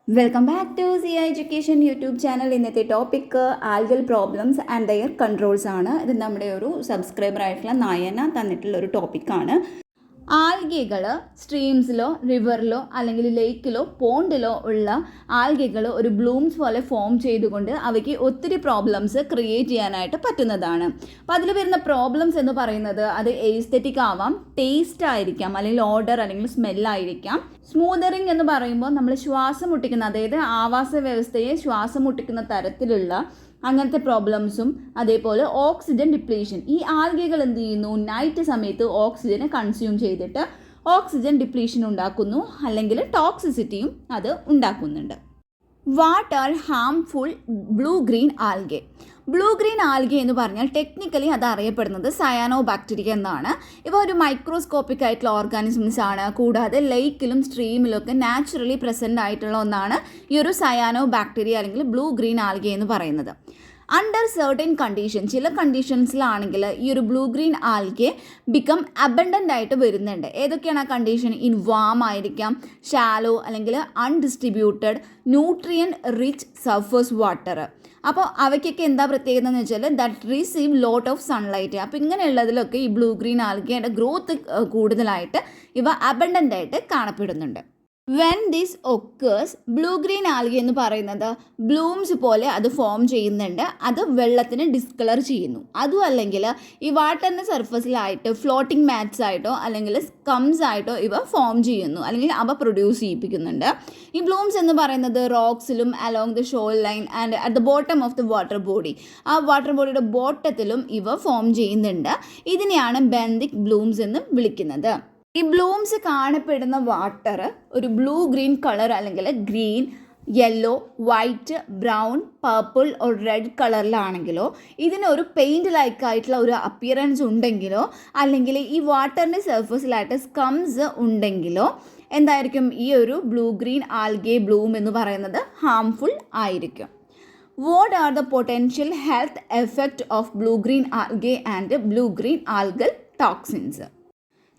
Welcome back to Zia education YouTube channel. ഇന്നത്തെ topic algal problems and their controls ആണ്. ഇത് നമ്മുടെ ഒരു സബ്സ്ക്രൈബർ ആയിട്ടുള്ള നയന തന്നിട്ടുള്ള ഒരു ടോപ്പിക്കാണ്. ആൽഗകൾ സ്ട്രീംസിലോ റിവറിലോ അല്ലെങ്കിൽ ലേക്കിലോ പോണ്ടിലോ ഉള്ള ആൽഗകൾ ഒരു ബ്ലൂംസ് പോലെ ഫോം ചെയ്തുകൊണ്ട് അവയ്ക്ക് ഒത്തിരി പ്രോബ്ലംസ് ക്രിയേറ്റ് ചെയ്യാനായിട്ട് പറ്റുന്നതാണ്. അപ്പോൾ അതിൽ വരുന്ന പ്രോബ്ലംസ് എന്ന് പറയുന്നത് അത് എസ്തെറ്റിക് ആവാം, ടേസ്റ്റ് ആയിരിക്കാം, അല്ലെങ്കിൽ ഓർഡർ അല്ലെങ്കിൽ സ്മെല്ലായിരിക്കാം. സ്മൂതറിങ് എന്ന് പറയുമ്പോൾ നമ്മൾ ശ്വാസം മുട്ടിക്കുന്ന, അതായത് ആവാസ വ്യവസ്ഥയെ ശ്വാസം മുട്ടിക്കുന്ന തരത്തിലുള്ള അങ്ങനത്തെ പ്രോബ്ലംസും, അതേപോലെ ഓക്സിജൻ ഡിപ്ലീഷൻ. ഈ ആൽഗകൾ എന്ത് ചെയ്യുന്നു, നൈറ്റ് സമയത്ത് ഓക്സിജനെ കൺസ്യൂം ചെയ്തിട്ട് ഓക്സിജൻ ഡിപ്ലീഷൻ ഉണ്ടാക്കുന്നു, അല്ലെങ്കിൽ ടോക്സിസിറ്റിയും അത് ഉണ്ടാക്കുന്നുണ്ട്. What are harmful blue green algae? Blue green algae എന്ന് പറഞ്ഞാൽ ടെക്നിക്കലി അത് അറിയപ്പെടുന്നത് സയാനോ ബാക്ടീരിയ എന്നാണ്. ഇവ ഒരു മൈക്രോസ്കോപ്പിക് ആയിട്ടുള്ള ഓർഗാനിസംസ് ആണ്. കൂടാതെ ലേക്കിലും സ്ട്രീമിലും ഒക്കെ നാച്ചുറലി പ്രസൻ്റ് ആയിട്ടുള്ള ഒന്നാണ് ഈ ഒരു സയാനോ ബാക്ടീരിയ അല്ലെങ്കിൽ ബ്ലൂ ഗ്രീൻ ആൽഗെ എന്ന് പറയുന്നത്. അണ്ടർ സർട്ടൻ കണ്ടീഷൻ, ചില കണ്ടീഷൻസിലാണെങ്കിൽ ഈ ഒരു blue green algae become abundant ആയിട്ട് വരുന്നുണ്ട്. ഏതൊക്കെയാണ് ആ കണ്ടീഷൻ? ഇൻ വാം ആയിരിക്കാം, ഷാലോ അല്ലെങ്കിൽ undistributed, nutrient rich surface water. അപ്പോൾ അവയ്ക്കൊക്കെ എന്താ പ്രത്യേകത എന്ന് വെച്ചാൽ that receive lot of sunlight. അപ്പോൾ ഇങ്ങനെയുള്ളതിലൊക്കെ ഈ ബ്ലൂ ഗ്രീൻ ആൽഗയുടെ ഗ്രോത്ത് കൂടുതലായിട്ട് ഇവ അബണ്ടൻ്റ് ആയിട്ട് കാണപ്പെടുന്നുണ്ട്. When this occurs, blue green algae എന്ന് പറയുന്നത് ബ്ലൂംസ് പോലെ അത് ഫോം ചെയ്യുന്നുണ്ട്. അത് വെള്ളത്തിന് ഡിസ്കളർ ചെയ്യുന്നു. അതും അല്ലെങ്കിൽ ഈ വാട്ടറിൻ്റെ സർഫസിലായിട്ട് ഫ്ലോട്ടിംഗ് മാറ്റ്സ് ആയിട്ടോ അല്ലെങ്കിൽ സ്കംസ് ആയിട്ടോ ഇവ ഫോം ചെയ്യുന്നു, അല്ലെങ്കിൽ അവ പ്രൊഡ്യൂസ് ചെയ്യിപ്പിക്കുന്നുണ്ട്. ഈ ബ്ലൂംസ് എന്ന് പറയുന്നത് റോക്സിലും along the shoreline and at the bottom of the water body, ആ വാട്ടർ ബോഡിയുടെ ബോട്ടത്തിലും ഇവ ഫോം ചെയ്യുന്നുണ്ട്. ഇതിനെയാണ് ബെന്തിക് ബ്ലൂംസ് എന്ന് വിളിക്കുന്നത്. ഈ ബ്ലൂംസ് കാണപ്പെടുന്ന വാട്ടർ ഒരു ബ്ലൂ ഗ്രീൻ കളർ അല്ലെങ്കിൽ green, yellow, white, brown, purple or red കളറിലാണെങ്കിലോ, ഇതിനൊരു പെയിൻറ് ലൈക്ക് ആയിട്ടുള്ള ഒരു അപ്പിയറൻസ് ഉണ്ടെങ്കിലോ, അല്ലെങ്കിൽ ഈ വാട്ടറിൻ്റെ സർഫസിലായിട്ട് സ്കംസ് ഉണ്ടെങ്കിലോ എന്തായിരിക്കും ഈ ഒരു ബ്ലൂ ഗ്രീൻ ആൽഗെ ബ്ലൂം എന്ന് പറയുന്നത് ഹാംഫുൾ ആയിരിക്കും. What are the potential health effect of blue green algae and blue green algal toxins?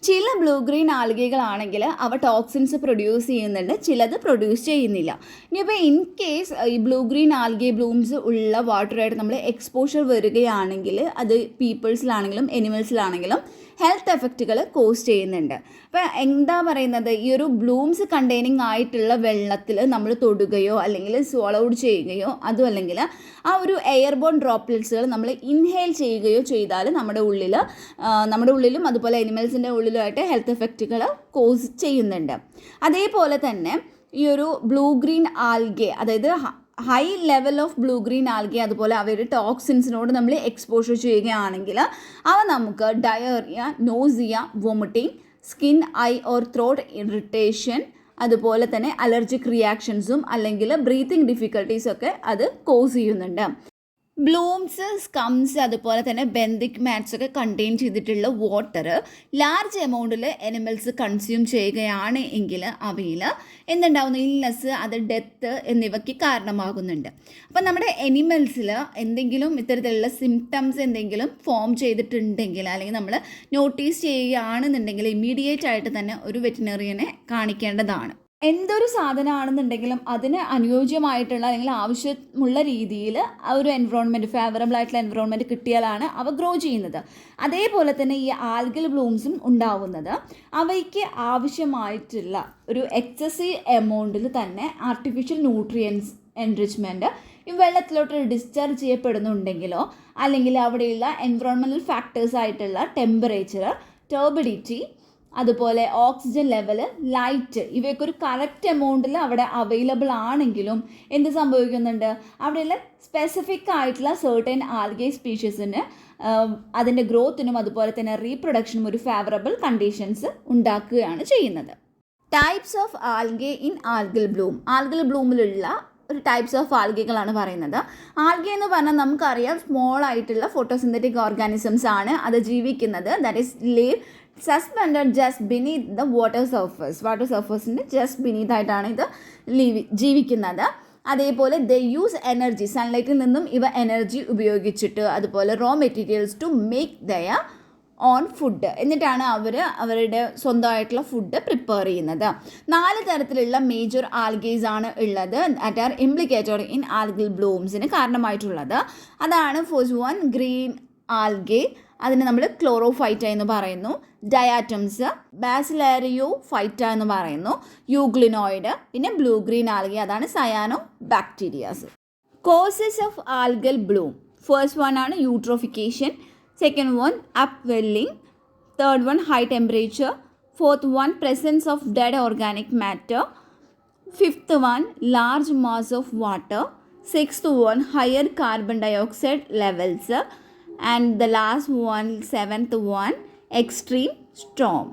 ചില ബ്ലൂ ഗ്രീൻ ആൽഗകളാണെങ്കിൽ അവ ടോക്സിൻസ് പ്രൊഡ്യൂസ് ചെയ്യുന്നുണ്ട്, ചിലത് പ്രൊഡ്യൂസ് ചെയ്യുന്നില്ല. ഇനിയിപ്പോൾ ഇൻ കേസ് ഈ ബ്ലൂ ഗ്രീൻ ആൽഗെ ബ്ലൂംസ് ഉള്ള വാട്ടറായിട്ട് നമ്മൾ എക്സ്പോഷർ വരികയാണെങ്കിൽ അത് പീപ്പിൾസിലാണെങ്കിലും എനിമൽസിലാണെങ്കിലും ഹെൽത്ത് എഫക്റ്റുകൾ കോസ് ചെയ്യുന്നുണ്ട്. അപ്പോൾ എന്താ പറയുന്നത്, ഈ ഒരു ബ്ലൂംസ് കണ്ടെയ്നിങ് ആയിട്ടുള്ള വെള്ളത്തിൽ നമ്മൾ തൊടുകയോ അല്ലെങ്കിൽ സ്വോളൗഡ് ചെയ്യുകയോ അതും അല്ലെങ്കിൽ ആ ഒരു എയർബോൺ ഡ്രോപ്ലെറ്റ്സുകൾ നമ്മൾ ഇൻഹെയിൽ ചെയ്യുകയോ ചെയ്താൽ നമ്മുടെ ഉള്ളിലും അതുപോലെ എനിമൽസിൻ്റെ ഉള്ളിലുമായിട്ട് ഹെൽത്ത് എഫക്റ്റുകൾ കോസ് ചെയ്യുന്നുണ്ട്. അതേപോലെ തന്നെ ഈ ഒരു ബ്ലൂ ഗ്രീൻ ആൽഗെ, അതായത് high level of blue green algae, അതുപോലെ അവരുടെ ടോക്സിൻസിനോട് നമ്മൾ എക്സ്പോഷർ ചെയ്യുകയാണെങ്കിൽ അവ നമുക്ക് diarrhoea, nausea, vomiting, skin, I or throat irritation, അതുപോലെ തന്നെ അലർജിക് റിയാക്ഷൻസും അല്ലെങ്കിൽ ബ്രീത്തിങ് ഡിഫിക്കൽട്ടീസൊക്കെ അത് കോസ് ചെയ്യുന്നുണ്ട്. ബ്ലൂംസ്, സ്കംസ്, അതുപോലെ തന്നെ ബെന്തിക് മാറ്റ്സ് ഒക്കെ കണ്ടെയ്ൻ ചെയ്തിട്ടുള്ള വാട്ടർ ലാർജ് എമൗണ്ടിൽ എനിമൽസ് കൺസ്യൂം ചെയ്യുകയാണ് എങ്കിൽ അവയിൽ എന്തുണ്ടാവുന്നു, ഇൽനെസ്, അത് ഡെത്ത് എന്നിവയ്ക്ക് കാരണമാകുന്നുണ്ട്. അപ്പം നമ്മുടെ എനിമൽസിൽ എന്തെങ്കിലും ഇത്തരത്തിലുള്ള സിംറ്റംസ് എന്തെങ്കിലും ഫോം ചെയ്തിട്ടുണ്ടെങ്കിൽ അല്ലെങ്കിൽ നമ്മൾ നോട്ടീസ് ചെയ്യുകയാണെന്നുണ്ടെങ്കിൽ ഇമ്മീഡിയറ്റ് ആയിട്ട് തന്നെ ഒരു വെറ്റിനറിയനെ കാണിക്കേണ്ടതാണ്. എന്തൊരു സാധനമാണെന്നുണ്ടെങ്കിലും അതിന് അനുയോജ്യമായിട്ടുള്ള അല്ലെങ്കിൽ ആവശ്യമുള്ള രീതിയിൽ ആ ഒരു എൻവറോൺമെൻറ്റ്, ഫേവറബിൾ ആയിട്ടുള്ള എൻവറോൺമെൻറ്റ് കിട്ടിയാലാണ് അവ ഗ്രോ ചെയ്യുന്നത്. അതേപോലെ തന്നെ ഈ ആൽഗൽ ബ്ലൂംസും ഉണ്ടാവുന്നത് അവയ്ക്ക് ആവശ്യമായിട്ടുള്ള ഒരു എക്സസീവ് എമൗണ്ടിൽ തന്നെ ആർട്ടിഫിഷ്യൽ ന്യൂട്രിയൻസ് എൻറിച്ച്മെൻറ്റ് ഈ വെള്ളത്തിലോട്ട് ഡിസ്ചാർജ് ചെയ്യപ്പെടുന്നുണ്ടെങ്കിലോ, അല്ലെങ്കിൽ അവിടെയുള്ള എൻവറോൺമെൻറ്റൽ ഫാക്ടേഴ്സ് ആയിട്ടുള്ള ടെമ്പറേച്ചർ, ടർബിഡിറ്റി, അതുപോലെ ഓക്സിജൻ ലെവൽ, ലൈറ്റ്, ഇവയൊക്കെ ഒരു കറക്റ്റ് എമൗണ്ടിൽ അവിടെ അവൈലബിൾ ആണെങ്കിലും എന്ത് സംഭവിക്കുന്നുണ്ട്, അവിടെയുള്ള സ്പെസിഫിക് ആയിട്ടുള്ള സർട്ടൻ ആൽഗെ സ്പീഷീസിന് അതിൻ്റെ ഗ്രോത്തിനും അതുപോലെ തന്നെ റീപ്രൊഡക്ഷനും ഒരു ഫേവറബിൾ കണ്ടീഷൻസ് ഉണ്ടാക്കുകയാണ് ചെയ്യുന്നത്. Types of algae in algal bloom. Algal ബ്ലൂമിലുള്ള ഒരു ടൈപ്സ് ഓഫ് ആൽഗകളാണ് പറയുന്നത്. ആൽഗെ എന്ന് പറഞ്ഞാൽ നമുക്കറിയാം സ്മോൾ ആയിട്ടുള്ള ഫോട്ടോസിന്തറ്റിക് ഓർഗാനിസംസ് ആണ് അത് ജീവിക്കുന്നത്. That is live suspended just beneath the water സർഫേസിൻ്റെ ജസ്റ്റ് ബിനീത്ത് ആയിട്ടാണ് ഇത് ജീവിക്കുന്നത്. അതേപോലെ ദ യൂസ് എനർജി, സൺലൈറ്റിൽ നിന്നും ഇവ എനർജി ഉപയോഗിച്ചിട്ട് അതുപോലെ raw materials to make their own food. എന്നിട്ടാണ് അവരുടെ സ്വന്തമായിട്ടുള്ള ഫുഡ് പ്രിപ്പയർ ചെയ്യുന്നത്. 4 തരത്തിലുള്ള മേജർ ആൽഗേസ് ആണ് ഉള്ളത് that are implicated in algal ബ്ലൂംസിന് കാരണമായിട്ടുള്ളത്. അതാണ് ഫസ്റ്റ് വൺ ഗ്രീൻ ആൽഗേ, അതിന് നമ്മൾ ക്ലോറോഫൈറ്റ എന്ന് പറയുന്നു. ഡയാറ്റംസ്, ബാസിലാരിയോ ഫൈറ്റ എന്ന് പറയുന്നു. യൂഗ്ലിനോയിഡ്, പിന്നെ ബ്ലൂ ഗ്രീൻ ആൽഗേ, അതാണ് cyanobacterias. Causes of algal bloom. First one ആണ് eutrophication, second one upwelling, third one high temperature, fourth one presence of dead organic matter, fifth one large mass of water, sixth one higher carbon dioxide levels, and the last one seventh one extreme storm.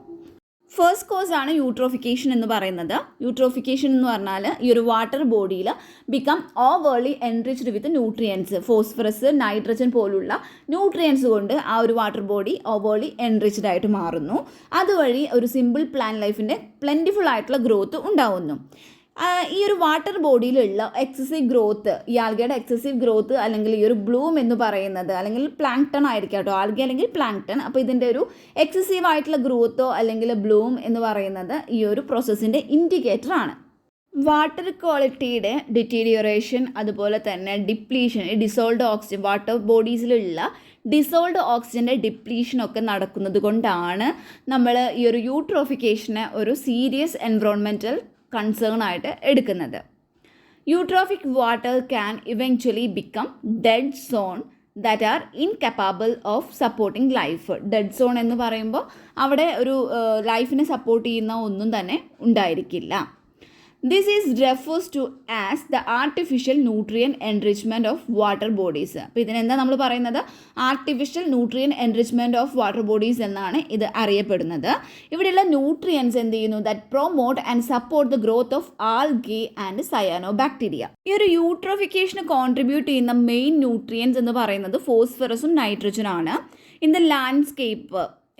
First cause ആണ് eutrophication എന്ന് പറയുന്നത്. Eutrophication എന്ന് പറഞ്ഞാൽ ഈ ഒരു water ബോഡിയിൽ become overly enriched with nutrients, phosphorus, nitrogen പോലുള്ള nutrients കൊണ്ട് ആ ഒരു വാട്ടർ ബോഡി ഓവർലി എൻറിച്ച്ഡ് ആയിട്ട് മാറുന്നു. അതുവഴി ഒരു സിമ്പിൾ പ്ലാന്റ് ലൈഫിൻ്റെ പ്ലെൻറ്റിഫുൾ ആയിട്ടുള്ള ഗ്രോത്ത് ഉണ്ടാവുന്നു. ഈ ഒരു വാട്ടർ ബോഡിയിലുള്ള എക്സസീവ് ഗ്രോത്ത്, ഈ ആൽഗയുടെ എക്സസീവ് ഗ്രോത്ത് അല്ലെങ്കിൽ ഈ ഒരു ബ്ലൂം എന്ന് പറയുന്നത്, അല്ലെങ്കിൽ പ്ലാങ്ക്ടൺ ആയിരിക്കാം കേട്ടോ, ആൽഗ അല്ലെങ്കിൽ പ്ലാങ്ക്ടൺ. അപ്പോൾ ഇതിൻ്റെ ഒരു എക്സസീവ് ആയിട്ടുള്ള ഗ്രോത്തോ അല്ലെങ്കിൽ ബ്ലൂം എന്ന് പറയുന്നത് ഈ ഒരു പ്രോസസ്സിൻ്റെ ഇൻഡിക്കേറ്റർ ആണ്. വാട്ടർ ക്വാളിറ്റിയുടെ ഡിറ്റീരിയറേഷൻ, അതുപോലെ തന്നെ ഡിപ്ലീഷൻ, ഡിസോൾഡ് ഓക്സിജൻ, വാട്ടർ ബോഡീസിലുള്ള ഡിസോൾഡ് ഓക്സിജൻ്റെ ഡിപ്ലീഷനൊക്കെ നടക്കുന്നത് കൊണ്ടാണ് നമ്മൾ ഈ ഒരു യൂട്രോഫിക്കേഷനെ ഒരു സീരിയസ് എൻവറോൺമെൻറ്റൽ കൺസേൺ ആയിട്ട് എടുക്കുന്നത്. Eutrophic water can eventually become dead zone that are incapable of supporting life. Dead zone എന്ന് പറയുമ്പോൾ അവിടെ ഒരു ലൈഫിനെ സപ്പോർട്ട് ചെയ്യുന്ന ഒന്നും തന്നെ ഉണ്ടായിരിക്കില്ല. This is refers to as the artificial nutrient enrichment of water bodies. അപ്പോൾ ഇതിനെന്താ നമ്മൾ പറയുന്നത്? Artificial nutrient enrichment of water bodies എന്നാണ് ഇത് അറിയപ്പെടുന്നത്. ഇവിടെയുള്ള ന്യൂട്രിയൻസ് എന്ത് ചെയ്യുന്നു? That promote and support the growth of algae and cyanobacteria. ഈ ഒരു യൂട്രോഫിക്കേഷന് കോൺട്രിബ്യൂട്ട് ചെയ്യുന്ന മെയിൻ ന്യൂട്രിയൻസ് എന്ന് പറയുന്നത് ഫോസ്ഫറസും നൈട്രജനാണ്. ഇൻ ദ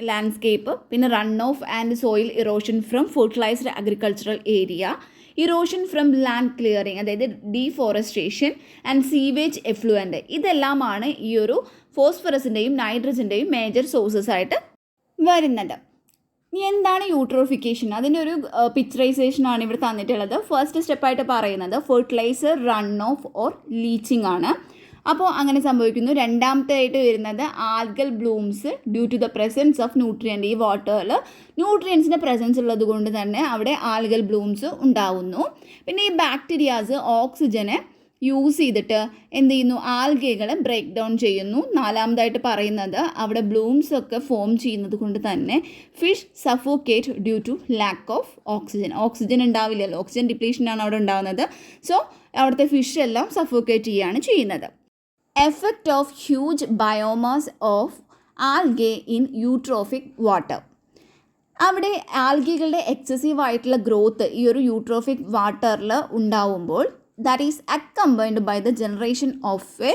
ലാൻഡ്സ്കേപ്പ്, പിന്നെ run off and soil erosion from fertilised agricultural area, erosion from land clearing, അതായത് ഡീഫോറസ്റ്റേഷൻ ആൻഡ് സീവേജ് എഫ്ലുവൻ്റ്, ഇതെല്ലാമാണ് ഈ ഒരു ഫോസ്ഫറസിൻ്റെയും നൈട്രജൻ്റെയും മേജർ സോഴ്സസ് ആയിട്ട് വരുന്നത്. ഇനി എന്താണ് യൂട്രോഫിക്കേഷൻ? അതിൻ്റെ ഒരു പിക്ചറൈസേഷനാണ് ഇവിടെ തന്നിട്ടുള്ളത്. ഫസ്റ്റ് സ്റ്റെപ്പായിട്ട് പറയുന്നത് fertiliser run off or leaching ആണ്. അപ്പോൾ അങ്ങനെ സംഭവിക്കുന്നു. രണ്ടാമത്തേതായിട്ട് വരുന്നത് algal blooms due to the presence of nutrient. ഈ വാട്ടറിൽ ന്യൂട്രിയൻസിൻ്റെ പ്രസൻസ് ഉള്ളത് കൊണ്ട് തന്നെ അവിടെ ആൽഗൽ ബ്ലൂംസ് ഉണ്ടാവുന്നു. പിന്നെ ഈ ബാക്ടീരിയാസ് ഓക്സിജനെ യൂസ് ചെയ്തിട്ട് എന്ത് ചെയ്യുന്നു? ആൽഗകളെ ബ്രേക്ക് ഡൗൺ ചെയ്യുന്നു. നാലാമതായിട്ട് പറയുന്നത് അവിടെ ബ്ലൂംസ് ഒക്കെ ഫോം ചെയ്യുന്നത് കൊണ്ട് തന്നെ fish suffocate due to lack of oxygen. Oxygen ഉണ്ടാവില്ലല്ലോ, ഓക്സിജൻ ഡിപ്ലീഷനാണ് അവിടെ ഉണ്ടാകുന്നത്. സോ അവിടുത്തെ ഫിഷ് എല്ലാം സഫോക്കേറ്റ് ചെയ്യുകയാണ് ചെയ്യുന്നത്. Effect of huge biomass of algae in eutrophic water. അവിടെ ആൽഗകളുടെ എക്സസീവ് ആയിട്ടുള്ള ഗ്രോത്ത് ഈ ഒരു യൂട്രോഫിക് വാട്ടറിൽ ഉണ്ടാവുമ്പോൾ that is accompanied by the generation of a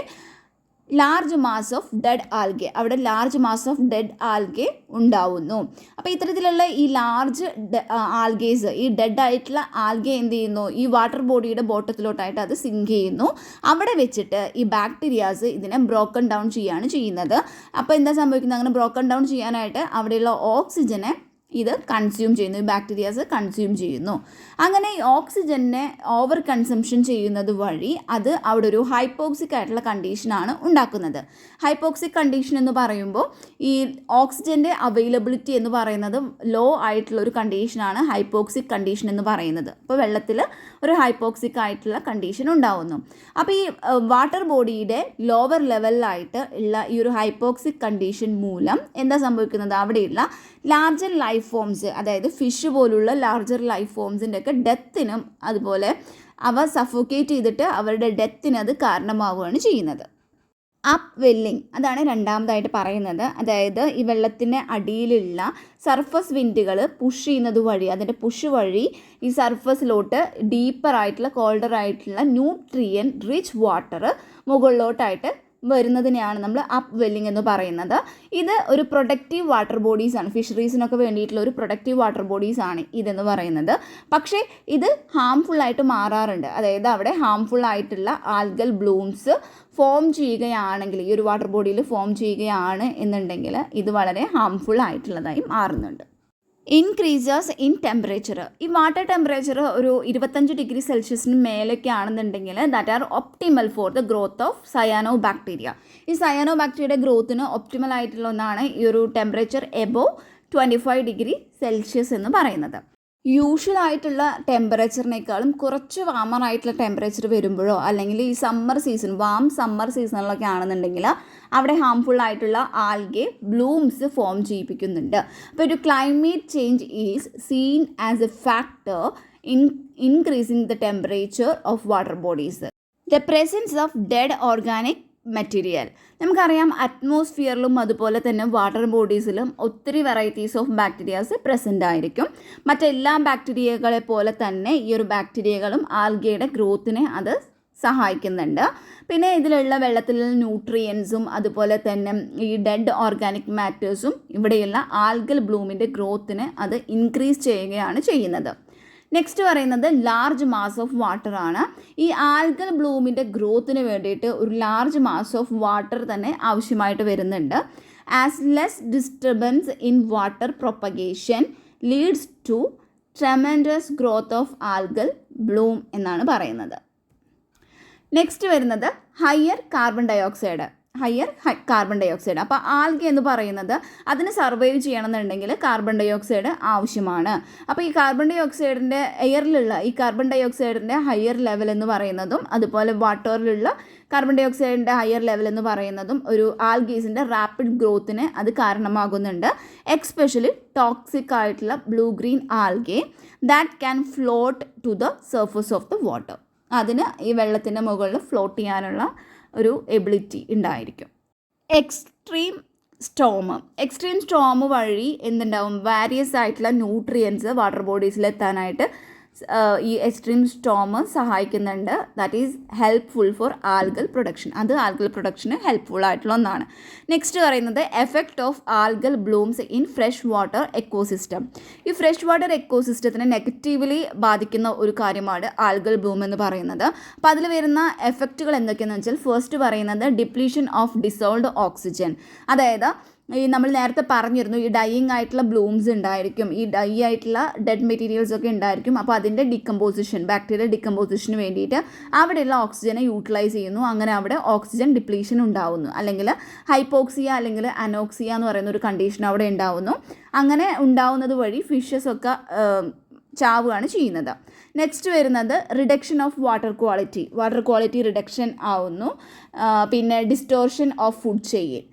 large mass of dead algae. അവിടെ large mass of dead algae ഉണ്ടാവുന്നു. അപ്പോൾ ഇത്തരത്തിലുള്ള ഈ ലാർജ് ആൽഗേസ്, ഈ ഡെഡ് ആയിട്ടുള്ള ആൽഗെ എന്ത് ചെയ്യുന്നു? ഈ വാട്ടർ ബോഡിയുടെ ബോട്ടത്തിലോട്ടായിട്ട് അത് സിങ്ക് ചെയ്യുന്നു. അവിടെ വെച്ചിട്ട് ഈ ബാക്ടീരിയാസ് ഇതിനെ ബ്രോക്കൺ ഡൗൺ ചെയ്യുകയാണ് ചെയ്യുന്നത്. അപ്പോൾ എന്താ സംഭവിക്കുന്നത്? അങ്ങനെ ബ്രോക്കൺ ഡൗൺ ചെയ്യാനായിട്ട് അവിടെയുള്ള ഓക്സിജനെ ഇത് കൺസ്യൂം ചെയ്യുന്നു, ഈ ബാക്ടീരിയാസ് കൺസ്യൂം ചെയ്യുന്നു. അങ്ങനെ ഈ ഓക്സിജനെ ഓവർ കൺസംഷൻ ചെയ്യുന്നത് വഴി അത് അവിടെ ഒരു ഹൈപ്പോക്സിക് ആയിട്ടുള്ള കണ്ടീഷനാണ് ഉണ്ടാക്കുന്നത്. ഹൈപ്പോക്സിക് കണ്ടീഷൻ എന്ന് പറയുമ്പോൾ ഈ ഓക്സിജൻ്റെ അവൈലബിലിറ്റി എന്ന് പറയുന്നത് ലോ ആയിട്ടുള്ള ഒരു കണ്ടീഷനാണ് ഹൈപ്പോക്സിക് കണ്ടീഷൻ എന്ന് പറയുന്നത്. അപ്പോൾ വെള്ളത്തിൽ ഒരു ഹൈപ്പോക്സിക് ആയിട്ടുള്ള കണ്ടീഷൻ ഉണ്ടാവുന്നു. അപ്പോൾ ഈ വാട്ടർ ബോഡിയുടെ ലോവർ ലെവലിലായിട്ട് ഉള്ള ഈ ഒരു ഹൈപ്പോക്സിക് കണ്ടീഷൻ മൂലം എന്താ സംഭവിക്കുന്നത്? അവിടെയുള്ള ലാർജർ ലൈഫ് ഫോംസ്, അതായത് ഫിഷ് പോലുള്ള ലാർജർ ലൈഫ് ഫോംസിൻ്റെ ഒക്കെ ഡെത്തിനും അതുപോലെ അവ സഫോക്കേറ്റ് ചെയ്തിട്ട് അവരുടെ ഡെത്തിന് അത് കാരണമാവുകയാണ് ചെയ്യുന്നത്. അപ്പ് വെല്ലിങ്, അതാണ് രണ്ടാമതായിട്ട് പറയുന്നത്. അതായത് ഈ വെള്ളത്തിൻ്റെ അടിയിലുള്ള സർഫസ് വിൻഡുകൾ പുഷ് ചെയ്യുന്നത് വഴി, അതിൻ്റെ പുഷ് വഴി ഈ സർഫസിലോട്ട് ഡീപ്പറായിട്ടുള്ള കോൾഡർ ആയിട്ടുള്ള ന്യൂട്രിയൻ റിച്ച് വാട്ടർ മുകളിലോട്ടായിട്ട് വരുന്നതിനെയാണ് നമ്മൾ അപ്പ് വെല്ലിംഗ് എന്ന് പറയുന്നത്. ഇത് ഒരു പ്രൊഡക്റ്റീവ് വാട്ടർ ബോഡീസ് ആണ്, ഫിഷറീസിനൊക്കെ വേണ്ടിയിട്ടുള്ള ഒരു പ്രൊഡക്റ്റീവ് വാട്ടർ ബോഡീസ് ആണ് ഇതെന്ന് പറയുന്നത്. പക്ഷേ ഇത് ഹാംഫുൾ ആയിട്ട് മാറാറുണ്ട്. അതായത് അവിടെ ഹാംഫുൾ ആയിട്ടുള്ള ആൽഗൽ ബ്ലൂംസ് ഫോം ചെയ്യുകയാണെങ്കിൽ, ഈ ഒരു വാട്ടർ ബോഡിയിൽ ഫോം ചെയ്യുകയാണ് എന്നുണ്ടെങ്കിൽ ഇത് വളരെ ഹാംഫുൾ ആയിട്ടുള്ളതായി മാറുന്നുണ്ട്. Increases in temperature. ഈ വാട്ടർ ടെമ്പറേച്ചർ ഒരു 25 ഡിഗ്രി സെൽഷ്യസിന് മേലൊക്കെ ആണെന്നുണ്ടെങ്കിൽ that are optimal for the growth of cyano bacteria. ഈ സയാനോ ബാക്ടീരിയയുടെ ഗ്രോത്തിന് ഒപ്റ്റിമൽ ആയിട്ടുള്ള ഒന്നാണ് ഈ ഒരു ടെമ്പറേച്ചർ എബോവ് 25 ഡിഗ്രി സെൽഷ്യസ് എന്ന് പറയുന്നത്. യൂഷ്വൽ ആയിട്ടുള്ള ടെമ്പറേച്ചറിനേക്കാളും കുറച്ച് വാമർ ആയിട്ടുള്ള ടെമ്പറേച്ചർ വരുമ്പോഴോ അല്ലെങ്കിൽ ഈ സമ്മർ സീസൺ, വാം സമ്മർ സീസണിലൊക്കെ ആണെന്നുണ്ടെങ്കിൽ അവിടെ ഹാംഫുൾ ആയിട്ടുള്ള ആൽഗെ ബ്ലൂംസ് ഫോം ചെയ്യിപ്പിക്കുന്നുണ്ട്. അപ്പോൾ ഒരു climate change is seen as a factor in increasing the temperature of water bodies. The presence of dead organic material. നമുക്കറിയാം അറ്റ്മോസ്ഫിയറിലും അതുപോലെ തന്നെ വാട്ടർ ബോഡീസിലും ഒത്തിരി വെറൈറ്റീസ് ഓഫ് ബാക്ടീരിയാസ് പ്രസൻ്റ് ആയിരിക്കും. മറ്റെല്ലാ ബാക്ടീരിയകളെ പോലെ തന്നെ ഈ ഒരു ബാക്ടീരിയകളും ആൽഗയുടെ ഗ്രോത്തിനെ അത് സഹായിക്കുന്നുണ്ട്. പിന്നെ ഇതിലുള്ള വെള്ളത്തിലുള്ള ന്യൂട്രിയൻസും അതുപോലെ തന്നെ ഈ ഡെഡ് ഓർഗാനിക് മാറ്റേഴ്സും ഇവിടെയുള്ള ആൽഗൽ ബ്ലൂമിൻ്റെ ഗ്രോത്തിനെ അത് ഇൻക്രീസ് ചെയ്യുകയാണ് ചെയ്യുന്നത്. നെക്സ്റ്റ് പറയുന്നത് ലാർജ് മാസ് ഓഫ് വാട്ടർ ആണ്. ഈ ആൽഗൽ ബ്ലൂമിൻ്റെ ഗ്രോത്തിന് വേണ്ടിയിട്ട് ഒരു ലാർജ് മാസ് ഓഫ് വാട്ടർ തന്നെ ആവശ്യമായിട്ട് വരുന്നുണ്ട്. As less disturbance in water propagation leads to tremendous growth of algal bloom എന്നാണ് പറയുന്നത്. നെക്സ്റ്റ് വരുന്നത് ഹയർ കാർബൺ ഡയോക്സൈഡ്. അപ്പോൾ ആൽഗ എന്ന് പറയുന്നത് അതിന് സർവൈവ് ചെയ്യണമെന്നുണ്ടെങ്കിൽ കാർബൺ ഡയോക്സൈഡ് ആവശ്യമാണ്. അപ്പോൾ ഈ കാർബൺ ഡയോക്സൈഡിൻ്റെ എയറിലുള്ള ഈ കാർബൺ ഡയോക്സൈഡിൻ്റെ ഹയർ ലെവൽ എന്ന് പറയുന്നതും അതുപോലെ വാട്ടറിലുള്ള കാർബൺ ഡയോക്സൈഡിൻ്റെ ഹയർ ലെവൽ എന്ന് പറയുന്നതും ഒരു ആൽഗീസിൻ്റെ റാപ്പിഡ് ഗ്രോത്തിന് അത് കാരണമാകുന്നുണ്ട്. എക്സ്പെഷ്യലി ടോക്സിക് ആയിട്ടുള്ള blue green algae that can float to the surface of the water. അതിന് ഈ വെള്ളത്തിൻ്റെ മുകളിൽ ഫ്ലോട്ട് ചെയ്യാനുള്ള ഒരു എബിലിറ്റി ഉണ്ടായിരിക്കും. എക്സ്ട്രീം സ്റ്റോം വഴി എന്തുണ്ടാവും, വാരിയസ് ആയിട്ടുള്ള ന്യൂട്രിയൻസ് വാട്ടർ ബോഡീസിലെത്താനായിട്ട് ഈ എക്സ്ട്രീം സ്റ്റോം സഹായിക്കുന്നുണ്ട്. That is helpful for algal production. അത് ആൽഗൽ പ്രൊഡക്ഷന് ഹെൽപ്ഫുൾ ആയിട്ടുള്ള ഒന്നാണ്. നെക്സ്റ്റ് പറയുന്നത് effect of algal Bloom's in fresh water ecosystem. ഈ ഫ്രഷ് വാട്ടർ എക്കോസിസ്റ്റത്തിനെ നെഗറ്റീവ്ലി ബാധിക്കുന്ന ഒരു കാര്യമാണ് ആൽഗൽ ബ്ലൂം എന്ന് പറയുന്നത്. അപ്പോൾ അതിൽ വരുന്ന എഫക്റ്റുകൾ എന്തൊക്കെയാണെന്ന് വെച്ചാൽ ഫസ്റ്റ് പറയുന്നത് ഡിപ്ലീഷൻ ഓഫ് ഡിസോൾവ്ഡ് ഓക്സിജൻ. അതായത് ഈ നമ്മൾ നേരത്തെ പറഞ്ഞിരുന്നു ഈ ഡൈയിങ് ആയിട്ടുള്ള ബ്ലൂംസ് ഉണ്ടായിരിക്കും, ഈ ഡൈ ആയിട്ടുള്ള ഡെഡ് മെറ്റീരിയൽസ് ഒക്കെ ഉണ്ടായിരിക്കും. അപ്പോൾ അതിൻ്റെ ഡിക്കമ്പോസിഷൻ, ബാക്ടീരിയൽ ഡിക്കമ്പോസിഷന് വേണ്ടിയിട്ട് അവിടെയുള്ള ഓക്സിജനെ യൂട്ടിലൈസ് ചെയ്യുന്നു. അങ്ങനെ അവിടെ ഓക്സിജൻ ഡിപ്ലീഷൻ ഉണ്ടാവുന്നു, അല്ലെങ്കിൽ ഹൈപ്പോക്സിയ അല്ലെങ്കിൽ അനോക്സിയ എന്ന് പറയുന്ന ഒരു കണ്ടീഷൻ അവിടെ ഉണ്ടാവുന്നു. അങ്ങനെ ഉണ്ടാവുന്നത് വഴി ഫിഷസ് ഒക്കെ ചാവുകയാണ് ചെയ്യുന്നത്. നെക്സ്റ്റ് വരുന്നത് reduction of water quality reduction ആവുന്നു. പിന്നെ ഡിസ്റ്റോർഷൻ ഓഫ് ഫുഡ് ചെയിൻ.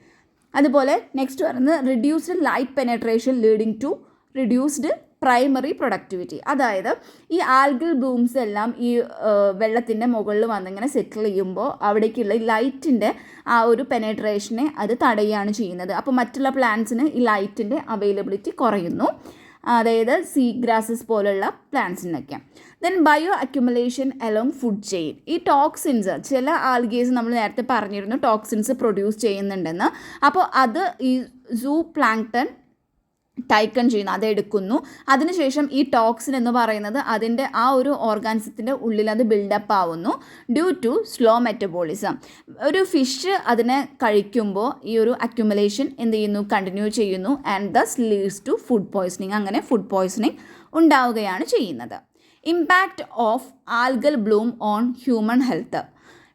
അതുപോലെ നെക്സ്റ്റ് പറയുന്നത് reduced light penetration leading to reduced primary productivity. അതായത് ഈ ആൽഗൽ ബ്ലൂംസ് എല്ലാം ഈ വെള്ളത്തിൻ്റെ മുകളിൽ വന്നിങ്ങനെ സെറ്റിൽ ചെയ്യുമ്പോൾ അവിടേക്കുള്ള ഈ ലൈറ്റിൻ്റെ ആ ഒരു പെനട്രേഷനെ അത് തടയുകയാണ് ചെയ്യുന്നത്. അപ്പോൾ മറ്റുള്ള പ്ലാന്റ്സിന് ഈ ലൈറ്റിൻ്റെ അവൈലബിലിറ്റി കുറയുന്നു, അതായത് സീ ഗ്രാസസ് പോലുള്ള പ്ലാന്റ്സിനൊക്കെ. Then bioaccumulation along food chain. ഈ ടോക്സിൻസ്, ചില ആൽഗേസ് നമ്മൾ നേരത്തെ പറഞ്ഞിരുന്നു ടോക്സിൻസ് പ്രൊഡ്യൂസ് ചെയ്യുന്നുണ്ടെന്ന്. അപ്പോൾ അത് ഈ സൂ പ്ലാങ്ക്ടൺ ടൈക്കൺ ചെയ്യുന്നു, അതെടുക്കുന്നു. അതിനുശേഷം ഈ ടോക്സിൻ എന്ന് പറയുന്നത് അതിൻ്റെ ആ ഒരു ഓർഗാനിസത്തിൻ്റെ ഉള്ളിൽ അത് ബിൽഡപ്പ് ആവുന്നു ഡ്യൂ ടു സ്ലോ മെറ്റബോളിസം. ഒരു ഫിഷ് അതിനെ കഴിക്കുമ്പോൾ ഈ ഒരു അക്യുമുലേഷൻ എന്ത് ചെയ്യുന്നു, കണ്ടിന്യൂ ചെയ്യുന്നു. And thus leads to food poisoning. അങ്ങനെ ഫുഡ് പോയ്സണിങ് ഉണ്ടാവുകയാണ് ചെയ്യുന്നത്. Impact of algal bloom on human health.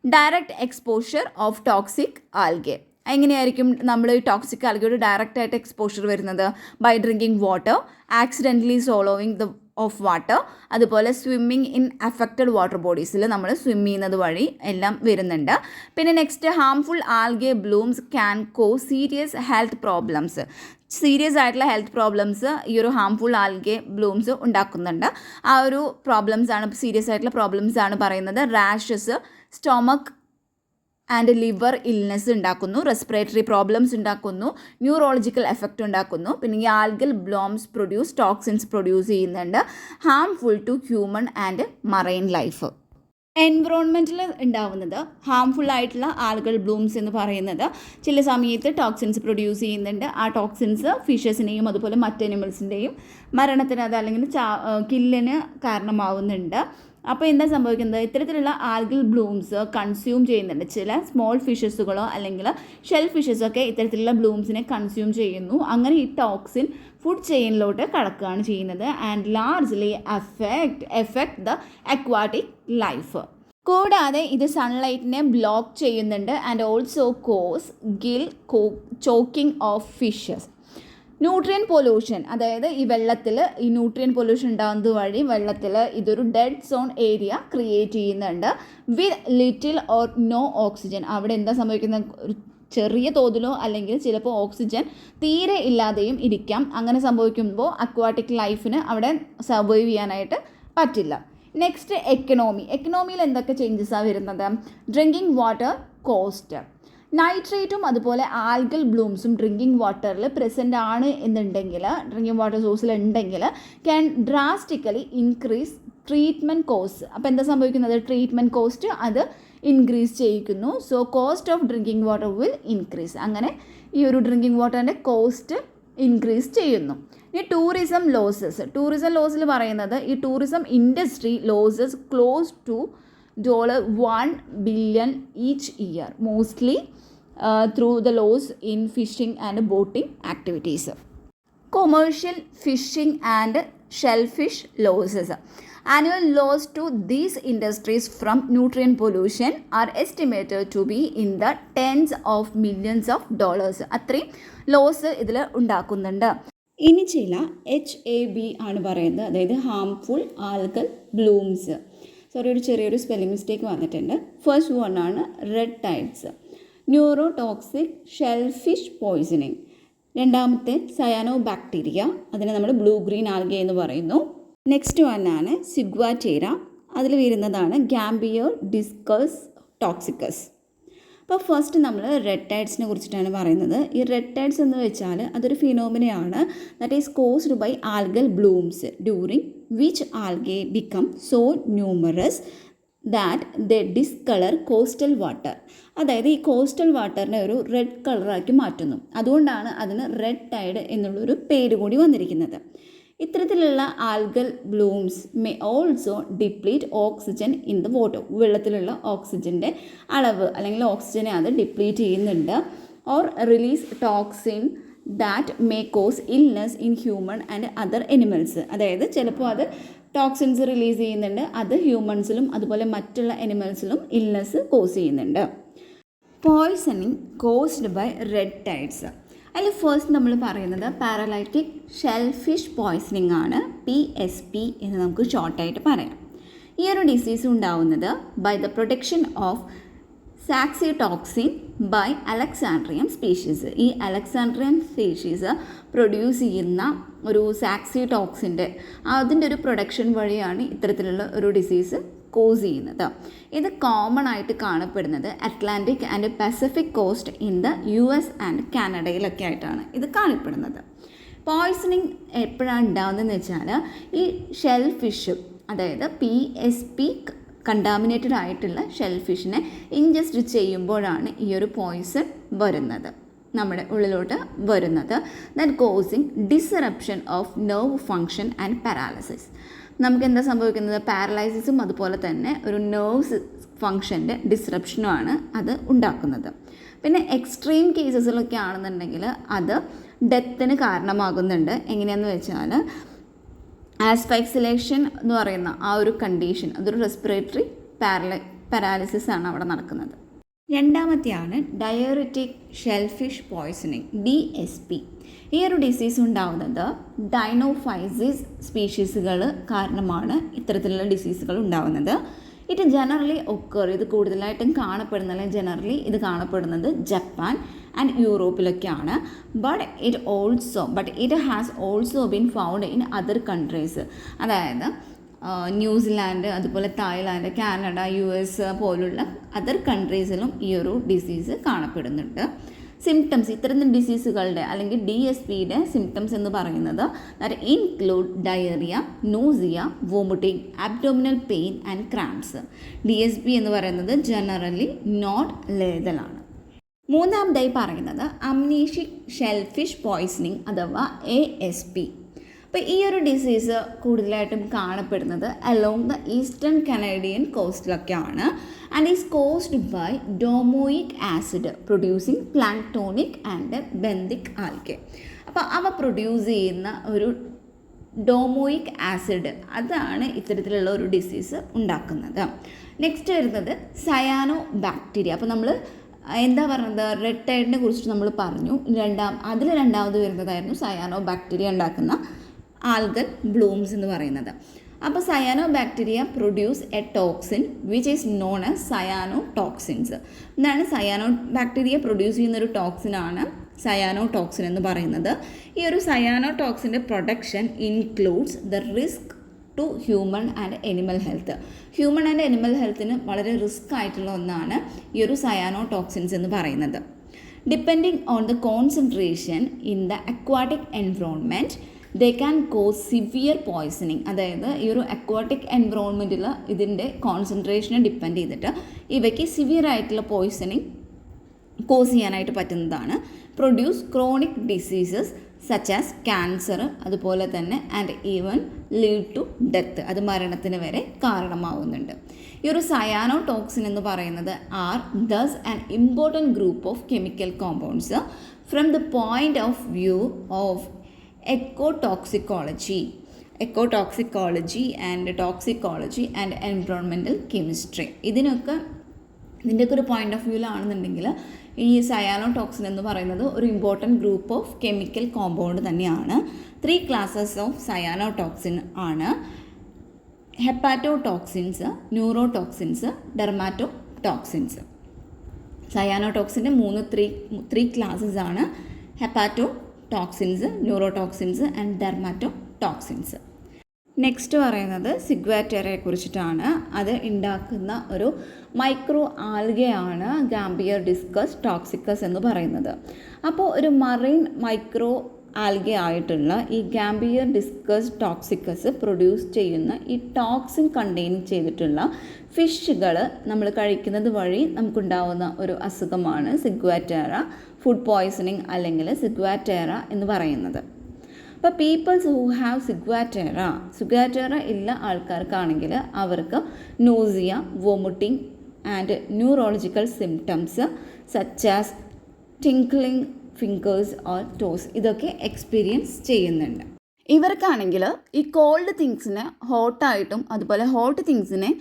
Direct exposure of toxic algae. എങ്ങനെയായിരിക്കും നമ്മൾ ഈ ടോക്സിക് ആൽഗയുടെ ഡയറക്റ്റായിട്ട് എക്സ്പോഷർ വരുന്നത്? By drinking water, accidentally swallowing the of water, അതുപോലെ സ്വിമ്മിങ് ഇൻ അഫക്റ്റഡ് വാട്ടർ ബോഡീസിൽ നമ്മൾ സ്വിം ചെയ്യുന്നത് വഴി എല്ലാം വരുന്നുണ്ട്. പിന്നെ next harmful algae Bloom's can cos serious health problems. Serious ആയിട്ടുള്ള ഹെൽത്ത് പ്രോബ്ലംസ് ഈ ഒരു ഹാംഫുൾ ആൽഗെ ബ്ലൂംസ് ഉണ്ടാക്കുന്നുണ്ട്. ആ ഒരു സീരിയസ് ആയിട്ടുള്ള പ്രോബ്ലംസ് ആണ് പറയുന്നത്. Rashes, stomach and liver illness ഉണ്ടാക്കുന്നു, റെസ്പിറേറ്ററി പ്രോബ്ലംസ് ഉണ്ടാക്കുന്നു, ന്യൂറോളജിക്കൽ എഫക്റ്റ് ഉണ്ടാക്കുന്നു. പിന്നെ ഈ ആൽഗൽ ബ്ലൂംസ് ടോക്സിൻസ് പ്രൊഡ്യൂസ് ചെയ്യുന്നുണ്ട്, harmful to human and marine life. എൻവിറോൺമെൻറ്റിൽ ഉണ്ടാവുന്നത് ഹാംഫുൾ ആയിട്ടുള്ള ആൽഗൽ ബ്ലൂംസ് എന്ന് പറയുന്നത് ചില സമയത്ത് ടോക്സിൻസ് പ്രൊഡ്യൂസ് ചെയ്യുന്നുണ്ട്. ആ ടോക്സിൻസ് ഫിഷസിനെയും അതുപോലെ മറ്റ് അനിമൽസിൻ്റെയും മരണത്തിന് അത് അല്ലെങ്കിൽ കില്ലിന് കാരണമാവുന്നുണ്ട്. അപ്പോൾ എന്താ സംഭവിക്കുന്നത്, ഇത്തരത്തിലുള്ള ആൽഗൽ ബ്ലൂംസ് കൺസ്യൂം ചെയ്യുന്നുണ്ട്. ചില സ്മോൾ ഫിഷസുകളോ അല്ലെങ്കിൽ ഷെൽ ഫിഷസൊക്കെ ഇത്തരത്തിലുള്ള ബ്ലൂംസിനെ കൺസ്യൂം ചെയ്യുന്നു. അങ്ങനെ ഈ ടോക്സിൻ ഫുഡ് ചെയിനിലോട്ട് കടക്കുകയാണ് ചെയ്യുന്നത് and largely effect the aquatic life. കൂടാതെ ഇത് സൺലൈറ്റിനെ ബ്ലോക്ക് ചെയ്യുന്നുണ്ട് and also cos Gill choking of fishes. Nutrient pollution, അതായത് ഈ വെള്ളത്തിൽ ഈ ന്യൂട്രിയൻ പൊല്യൂഷൻ ഉണ്ടാകുന്നത് വഴി വെള്ളത്തിൽ ഇതൊരു ഡെഡ് സോൺ ഏരിയ ക്രിയേറ്റ് ചെയ്യുന്നുണ്ട് with little or no oxygen. അവിടെ എന്താ സംഭവിക്കുന്നത്, ഒരു ചെറിയ തോതിലോ അല്ലെങ്കിൽ ചിലപ്പോൾ ഓക്സിജൻ തീരെ ഇല്ലാതെയും ഇരിക്കാം. അങ്ങനെ സംഭവിക്കുമ്പോൾ അക്വാട്ടിക് ലൈഫിന് അവിടെ സർവൈവ് ചെയ്യാനായിട്ട് പറ്റില്ല. നെക്സ്റ്റ് എക്കണോമിയിൽ എന്തൊക്കെ ചേഞ്ചസാണ് വരുന്നത്, ഡ്രിങ്കിങ് വാട്ടർ കോസ്റ്റ്. നൈട്രേറ്റും അതുപോലെ ആൽഗൽ ബ്ലൂംസും ഡ്രിങ്കിങ് വാട്ടറിൽ പ്രസൻ്റ് ആണ് എന്നുണ്ടെങ്കിൽ, ഡ്രിങ്കിങ് വാട്ടർ സോഴ്സിൽ ഉണ്ടെങ്കിൽ can drastically increase treatment cost. അപ്പോൾ എന്താ സംഭവിക്കുന്നത്, ട്രീറ്റ്മെൻറ്റ് കോസ്റ്റ് അത് ഇൻക്രീസ് ചെയ്യിക്കുന്നു. So cost of drinking water will increase. അങ്ങനെ ഈ ഒരു ഡ്രിങ്കിങ് വാട്ടറിൻ്റെ കോസ്റ്റ് ഇൻക്രീസ് ചെയ്യുന്നു. ഇനി ടൂറിസം ലോസിൽ പറയുന്നത് ഈ tourism industry losses close to $1 billion each year, mostly through the loss in fishing and boating activities. Commercial fishing and shellfish losses. Annual loss to these industries from nutrient pollution are estimated to be in the tens of millions of dollars. അത്രയും loss ഇതിൽ ഉണ്ടാക്കുന്നുണ്ട്. ഇനി ചില HAB ആണ് പറയുന്നത്, അതായത് harmful algal Bloom's. ഒരു ചെറിയൊരു സ്പെല്ലിംഗ് മിസ്റ്റേക്ക് വന്നിട്ടുണ്ട്. ഫസ്റ്റ് വൺ ആണ് red tides, neurotoxic shellfish poisoning. രണ്ടാമത്തെ സയാനോ ബാക്ടീരിയ, അതിനെ നമ്മൾ ബ്ലൂ ഗ്രീൻ ആൽഗെ എന്ന് പറയുന്നു. നെക്സ്റ്റ് വൺ ആണ് സിഗ്വാറ്റേര, അതിൽ വരുന്നതാണ് ഗാംബിയോ ഡിസ്കസ് ടോക്സിക്കസ്. അപ്പോൾ ഫസ്റ്റ് നമ്മൾ റെഡ് ടൈഡ്സിനെ കുറിച്ചിട്ടാണ് പറയുന്നത്. ഈ റെഡ് ടൈഡ്സ് എന്ന് വെച്ചാൽ അതൊരു ഫിനോമിനയാണ് that is caused by algal blooms during which algae become so numerous that the discolour coastal water. അതായത് ഈ കോസ്റ്റൽ വാട്ടറിനെ ഒരു റെഡ് കളറാക്കി മാറ്റുന്നു. അതുകൊണ്ടാണ് അതിന് റെഡ് ടൈഡ് എന്നുള്ളൊരു പേര് കൂടി വന്നിരിക്കുന്നത്. ഇത്തരത്തിലുള്ള algal blooms may also deplete oxygen in the water. വെള്ളത്തിലുള്ള ഓക്സിജൻ്റെ അളവ് അല്ലെങ്കിൽ ഓക്സിജനെ അത് ഡിപ്ലീറ്റ് ചെയ്യുന്നുണ്ട്. Or release toxin that may cause illness in human and other animals. അതായത് ചിലപ്പോൾ അത് ടോക്സിൻസ് റിലീസ് ചെയ്യുന്നുണ്ട്, അത് ഹ്യൂമൻസിലും അതുപോലെ മറ്റുള്ള എനിമൽസിലും ഇൽനെസ് കോസ് ചെയ്യുന്നുണ്ട്. Poisoning caused by red tides. അതിൽ ഫസ്റ്റ് നമ്മൾ പറയുന്നത് പാരലൈറ്റിക് ഷെൽഫിഷ് പോയ്സണിങ് ആണ്, PSP എന്ന് നമുക്ക് ഷോർട്ടായിട്ട് പറയാം. ഈ ഒരു ഡിസീസ് ഉണ്ടാവുന്നത് by the production of saxitoxin by Alexandrium species. ഈ അലക്സാൻഡ്രിയം സ്പീഷീസ് പ്രൊഡ്യൂസ് ചെയ്യുന്ന ഒരു സാക്സിടോക്സിൻ്റെ അതിൻ്റെ ഒരു പ്രൊഡക്ഷൻ വഴിയാണ് ഇത്തരത്തിലുള്ള ഒരു ഡിസീസ് കോസ് ചെയ്യുന്നത്. ഇത് കോമൺ ആയിട്ട് കാണപ്പെടുന്നത് Atlantic and Pacific coast in the US and കാനഡയിലൊക്കെ ആയിട്ടാണ് ഇത് കാണപ്പെടുന്നത്. പോയ്സണിങ് എപ്പോഴാണ് ഉണ്ടാകുന്നതെന്ന് വെച്ചാൽ ഈ ഷെൽ ഫിഷ്, അതായത് PSP കണ്ടാമിനേറ്റഡ് ആയിട്ടുള്ള ഷെൽ ഫിഷിനെ ഇൻജസ്റ്റ് ചെയ്യുമ്പോഴാണ് ഈ ഒരു പോയ്സൺ വരുന്നത്, നമ്മുടെ ഉള്ളിലോട്ട് വരുന്നത്. That causing disruption of nerve function and paralysis. നമുക്ക് എന്താ സംഭവിക്കുന്നത്, പാരലൈസിസും അതുപോലെ തന്നെ ഒരു നെർവ്സ് ഫങ്ഷൻ്റെ ഡിസ്റപ്ഷനുമാണ് അത് ഉണ്ടാക്കുന്നത്. പിന്നെ എക്സ്ട്രീം കേസസിലൊക്കെ ആണെന്നുണ്ടെങ്കിൽ അത് ഡെത്തിന് കാരണമാകുന്നുണ്ട്. എങ്ങനെയാണെന്ന് വെച്ചാൽ ആസ്ഫൈക്സിലേഷൻ എന്ന് പറയുന്ന ആ ഒരു കണ്ടീഷൻ, അതൊരു റെസ്പിറേറ്ററി പാരാലിസിസ് ആണ് അവിടെ നടക്കുന്നത്. രണ്ടാമത്തെയാണ് ഡയറിറ്റിക് ഷെൽഫിഷ് പോയ്സണിങ്, DSP. ഈ ഒരു ഡിസീസ് ഉണ്ടാവുന്നത് ഡൈനോഫൈസിസ് സ്പീഷീസുകൾ കാരണമാണ് ഇത്തരത്തിലുള്ള ഡിസീസുകൾ ഉണ്ടാവുന്നത്. ഇറ്റ് ജനറലി ഒക്കർ, ഇത് കൂടുതലായിട്ടും കാണപ്പെടുന്നത് ജനറലി ഇത് കാണപ്പെടുന്നത് ജപ്പാൻ ആൻഡ് യൂറോപ്പിലൊക്കെയാണ്. But it has also been found in other countries. അതായത് ന്യൂസിലാൻഡ്, അതുപോലെ തായ്ലാൻഡ്, കാനഡ, US പോലുള്ള അതർ കൺട്രീസിലും ഈ ഒരു ഡിസീസ് കാണപ്പെടുന്നുണ്ട്. സിംറ്റംസ് ഇത്തരം ഡിസീസുകളുടെ അല്ലെങ്കിൽ DSPയുടെ സിംറ്റംസ് എന്ന് പറയുന്നത് that include diarrhoea, nausea, vomiting, abdominal pain and cramps. DSP എന്ന് പറയുന്നത് ജനറലി നോട്ട് ലേതലാണ്. മൂന്നാമതായി പറയുന്നത് അംനീഷിക് ഷെൽഫിഷ് പോയ്സണിങ് അഥവാ ASP. അപ്പോൾ ഈ ഒരു ഡിസീസ് കൂടുതലായിട്ടും കാണപ്പെടുന്നത് അലോങ് ദ ഈസ്റ്റേൺ കനേഡിയൻ കോസ്റ്റിലൊക്കെയാണ് and is caused by domoic acid producing planktonic and benthic algae. അപ്പോൾ അവ പ്രൊഡ്യൂസ് ചെയ്യുന്ന ഒരു ഡോമോയിക് ആസിഡ് അതാണ് ഇത്തരത്തിലുള്ള ഒരു ഡിസീസ് ഉണ്ടാക്കുന്നത്. നെക്സ്റ്റ് വരുന്നത് സയാനോ ബാക്ടീരിയ. അപ്പോൾ നമ്മൾ എന്താ പറയുന്നത്, റെഡ് ടൈഡിനെ കുറിച്ചിട്ട് നമ്മൾ പറഞ്ഞു. രണ്ടാമത് വരുന്നതായിരുന്നു സയാനോ ബാക്ടീരിയ ഉണ്ടാക്കുന്ന ആൽഗൽ ബ്ലൂംസ് എന്ന് പറയുന്നത്. അപ്പോൾ cyanobacteria produce a toxin which is known as cyanotoxins. എന്താണ് സയാനോ ബാക്ടീരിയ പ്രൊഡ്യൂസ് ചെയ്യുന്ന ഒരു ടോക്സിനാണ് സയാനോ ടോക്സിൻ എന്ന് പറയുന്നത്. ഈ ഒരു സയാനോ ടോക്സിൻ്റെ production includes the risk to human and animal health. Human and animal ഹെൽത്തിന് വളരെ റിസ്ക് ആയിട്ടുള്ള ഒന്നാണ് ഈ ഒരു സയാനോ ടോക്സിൻസ് എന്ന് പറയുന്നത്. Depending on the concentration in the aquatic environment they can cos severe poisoning. അതായത് ഈ ഒരു അക്വാട്ടിക് എൻവറോൺമെൻറ്റിൽ ഇതിൻ്റെ കോൺസെൻട്രേഷനെ ഡിപ്പെൻഡ് ചെയ്തിട്ട് ഇവയ്ക്ക് സിവിയർ ആയിട്ടുള്ള പോയ്സണിങ് കോസ് ചെയ്യാനായിട്ട് പറ്റുന്നതാണ്. Produce chronic diseases such as cancer, അതുപോലെ തന്നെ and even lead to death, അത് മരണത്തിന് വരെ കാരണമാവുന്നുണ്ട്. ഈ ഒരു സയാനോ ടോക്സിൻ എന്ന് പറയുന്നത് are those an important group of chemical compounds from the point of view of ecotoxicology and toxicology and environmental chemistry. ഇതിൻ്റെയൊക്കെ ഒരു പോയിൻ്റ് ഓഫ് വ്യൂവിലാണെന്നുണ്ടെങ്കിൽ ഈ സയാനോ ടോക്സിൻ എന്ന് പറയുന്നത് ഒരു important group of chemical compound തന്നെയാണ്. 3 classes of cyano toxin ആണ്: ഹെപ്പാറ്റോടോക്സിൻസ്, ന്യൂറോടോക്സിൻസ്, ഡെർമാറ്റോടോക്സിൻസ്. Cyano ടോക്സിൻ്റെ 3 classes ആണ്: ഹെപ്പാറ്റോടോക്സിൻസ്, ന്യൂറോടോക്സിൻസ് and ഡെർമാറ്റോടോക്സിൻസ്. Next പറയുന്നത് സിഗ്വാറ്റെറയെ കുറിച്ചിട്ടാണ്. അത് ഉണ്ടാക്കുന്ന ഒരു മൈക്രോ ആൽഗയാണ് ഗാംബിയർ ഡിസ്കസ് ടോക്സിക്കസ് എന്ന് പറയുന്നത്. അപ്പോൾ ഒരു മറൈൻ മൈക്രോ ആൽഗ ആയിട്ടുള്ള ഈ ഗാംബിയർ ഡിസ്കസ് ടോക്സിക്കസ് പ്രൊഡ്യൂസ് ചെയ്യുന്ന ഈ ടോക്സിൻ കണ്ടെയ്ൻ ചെയ്തിട്ടുള്ള ഫിഷുകൾ നമ്മൾ കഴിക്കുന്നത് വഴി നമുക്കുണ്ടാവുന്ന ഒരു അസുഖമാണ് സിഗ്വാറ്റെറ ഫുഡ് പോയ്സണിങ് അല്ലെങ്കിൽ സിഗ്വാറ്റെറ എന്ന് പറയുന്നത്. അപ്പോൾ പീപ്പിൾസ് ഹൂ ഹാവ് സിഗ്വാറ്റെറ ഉള്ള ആൾക്കാർക്കാണെങ്കിൽ അവർക്ക് nausea, vomiting and neurological symptoms such as tingling fingers or toes ഇതൊക്കെ എക്സ്പീരിയൻസ് ചെയ്യുന്നുണ്ട്. ഇവർക്കാണെങ്കിൽ ഈ കോൾഡ് തിങ്സിന് ഹോട്ടായിട്ടും അതുപോലെ ഹോട്ട് തിങ്സിനെ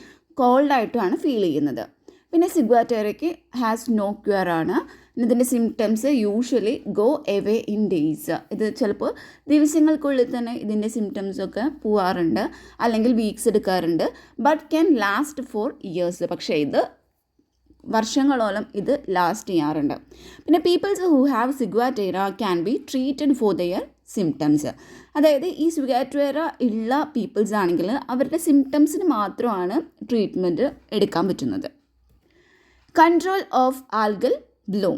കോൾഡായിട്ടുമാണ് ഫീൽ ചെയ്യുന്നത്. പിന്നെ സിഗ്വാറ്റെറയ്ക്ക് ഹാസ് നോ ക്യൂർ ആണ്. ഇതിൻ്റെ symptoms usually go away in days. ഇത് ചിലപ്പോൾ ദിവസങ്ങൾക്കുള്ളിൽ തന്നെ ഇതിൻ്റെ സിംറ്റംസൊക്കെ പോവാറുണ്ട്, അല്ലെങ്കിൽ വീക്സ് എടുക്കാറുണ്ട്. But can last for years. പക്ഷേ ഇത് വർഷങ്ങളോളം ഇത് ലാസ്റ്റ് ചെയ്യാറുണ്ട്. പിന്നെ peoples who have ciguatera can be treated for their symptoms. അതായത് ഈ സിഗ്വാറ്റെറ ഉള്ള പീപ്പിൾസ് ആണെങ്കിൽ അവരുടെ സിംറ്റംസിന് മാത്രമാണ് ട്രീറ്റ്മെൻറ്റ് എടുക്കാൻ പറ്റുന്നത്. Control of algal bloom.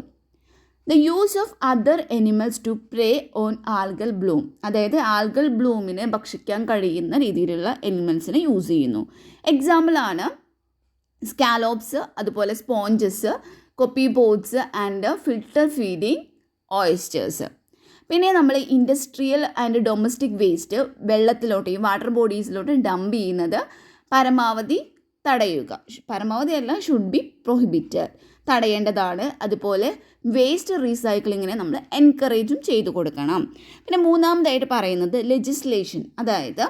The use of other animals to prey on algal bloom. അതായത് ആൽഗൽ ബ്ലൂമിനെ ഭക്ഷിക്കാൻ കഴിയുന്ന രീതിയിലുള്ള എനിമൽസിനെ യൂസ് ചെയ്യുന്നു. എക്സാമ്പിളാണ് സ്കാലോപ്സ്, അതുപോലെ sponges, copepods and filter feeding oysters. പിന്നെ നമ്മൾ ഇൻഡസ്ട്രിയൽ ആൻഡ് ഡൊമസ്റ്റിക് വേസ്റ്റ് വെള്ളത്തിലോട്ട് വാട്ടർ ബോഡീസിലോട്ട് ഡംപ് ചെയ്യുന്നത് പരമാവധി തടയുക. പരമാവധി അല്ല, ഷുഡ് ബി പ്രൊഹിബിറ്റഡ്, തടയേണ്ടതാണ്. അതുപോലെ വേസ്റ്റ് റീസൈക്ലിങ്ങിനെ നമ്മൾ എൻകറേജും ചെയ്തു കൊടുക്കണം. പിന്നെ മൂന്നാമതായിട്ട് പറയുന്നത് ലെജിസ്ലേഷൻ. അതായത്